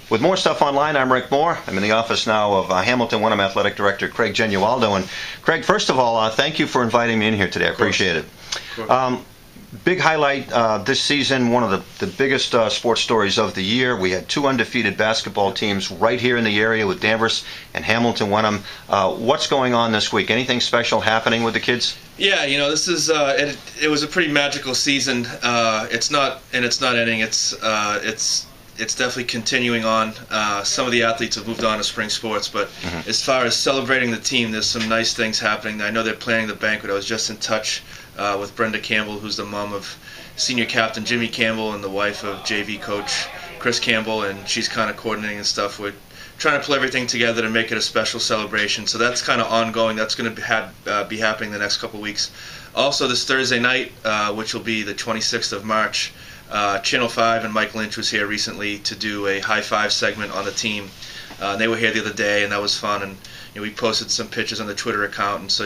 With more stuff online, I'm Rick Moore. I'm in the office now of Hamilton-Wenham Athletic Director Craig Genualdo. And Craig, first of all, thank you for inviting me in here today. I appreciate it. Big highlight this season, one of the biggest sports stories of the year. We had two undefeated basketball teams right here in the area with Danvers and Hamilton-Wenham. What's going on this week? Anything special happening with the kids? Yeah, this is it was a pretty magical season. It's not ending. It's definitely continuing on. Some of the athletes have moved on to spring sports, but as far as celebrating the team, there's some nice things happening. I know they're planning the banquet. I was just in touch with Brenda Campbell, who's the mom of senior captain Jimmy Campbell and the wife of JV coach Chris Campbell, and she's kind of coordinating and stuff. We're trying to pull everything together to make it a special celebration. So that's kind of ongoing. That's going to be happening the next couple of weeks. Also, this Thursday night, which will be the 26th of March, Channel 5 and Mike Lynch was here recently to do a high five segment on the team. They were here the other day, and that was fun. And we posted some pictures on the Twitter account. And so,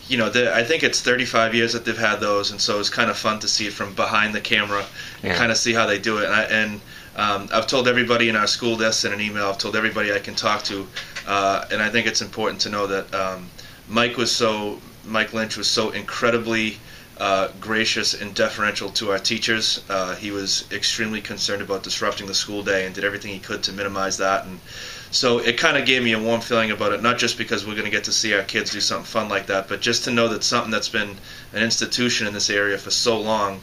I think it's 35 years that they've had those, and so it's kind of fun to see it from behind the camera and kind of see how they do it. And I've told everybody in our school desk in an email. I've told everybody I can talk to, and I think it's important to know that Mike Lynch was so incredibly gracious and deferential to our teachers. He was extremely concerned about disrupting the school day and did everything he could to minimize that. And so it kind of gave me a warm feeling about it, not just because we're going to get to see our kids do something fun like that, but just to know that something that's been an institution in this area for so long,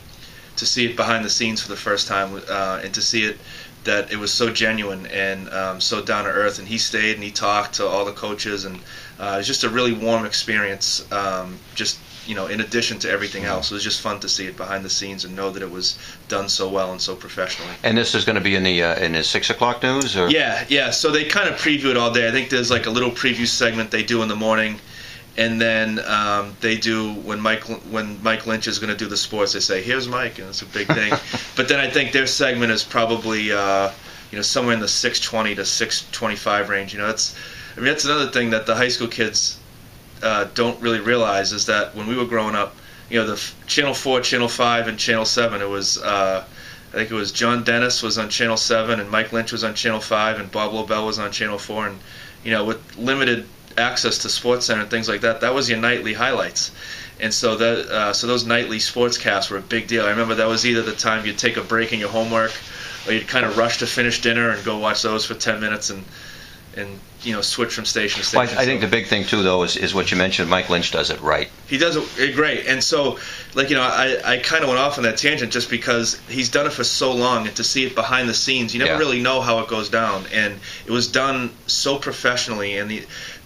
to see it behind the scenes for the first time, and to see it that it was so genuine and so down to earth. And he stayed and he talked to all the coaches, and it was just a really warm experience. In addition to everything else, it was just fun to see it behind the scenes and know that it was done so well and so professionally. And this is going to be in the 6 o'clock news, or? Yeah. So they kind of preview it all day. I think there's like a little preview segment they do in the morning, and then they do when Mike Lynch is going to do the sports. They say, "Here's Mike," and it's a big thing. But then I think their segment is probably somewhere in the 6:20 to 6:25 range. That's another thing that the high school kids don't really realize, is that when we were growing up, the Channel 4, Channel 5, and Channel 7, it was I think it was John Dennis was on Channel 7, and Mike Lynch was on Channel 5, and Bob Lobel was on Channel 4, and with limited access to Sports Center and things like that, that was your nightly highlights. And so those nightly sportscasts were a big deal. I remember that was either the time you'd take a break in your homework, or you'd kind of rush to finish dinner and go watch those for 10 minutes and switch from station to station. Well, I think the big thing too, though, is what you mentioned. Mike Lynch does it right. He does it great, and so I kind of went off on that tangent just because he's done it for so long, and to see it behind the scenes, you never really know how it goes down, and it was done so professionally, and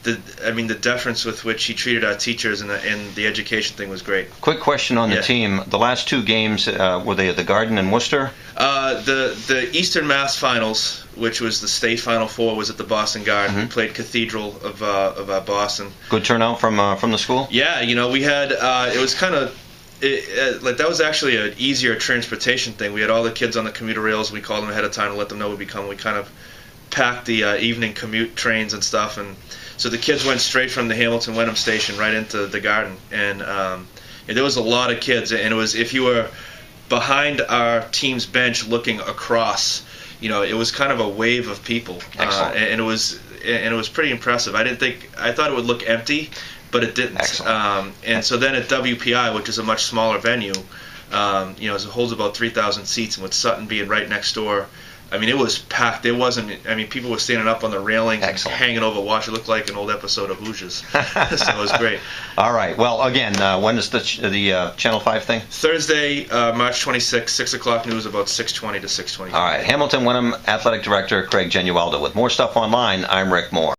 the deference with which he treated our teachers and the education thing was great. Quick question on the team. The last two games, were they at the Garden in Worcester? The Eastern Mass Finals, which was the state Final Four, was at the Boston Garden. We played Cathedral of Boston. Good turnout from the school? Yeah, we had it was kind of that was actually an easier transportation thing. We had all the kids on the commuter rails. We called them ahead of time to let them know we'd be coming. We kind of packed the evening commute trains and stuff, and so the kids went straight from the Hamilton-Wenham station right into the Garden, and there was a lot of kids, and it was, if you were behind our team's bench looking across, it was kind of a wave of people, and it was pretty impressive. I thought it would look empty, but it didn't. So then at WPI, which is a much smaller venue, it holds about 3,000 seats, and with Sutton being right next door, it was packed. People were standing up on the railing and hanging over watch. It looked like an old episode of Hoosiers. So it was great. All right. Well, again, when is the Channel 5 thing? Thursday, March 26th, 6 o'clock news, about 6:20 to 6:25. All right. Hamilton-Wenham Athletic Director Craig Genualdo. With more stuff online, I'm Rick Moore.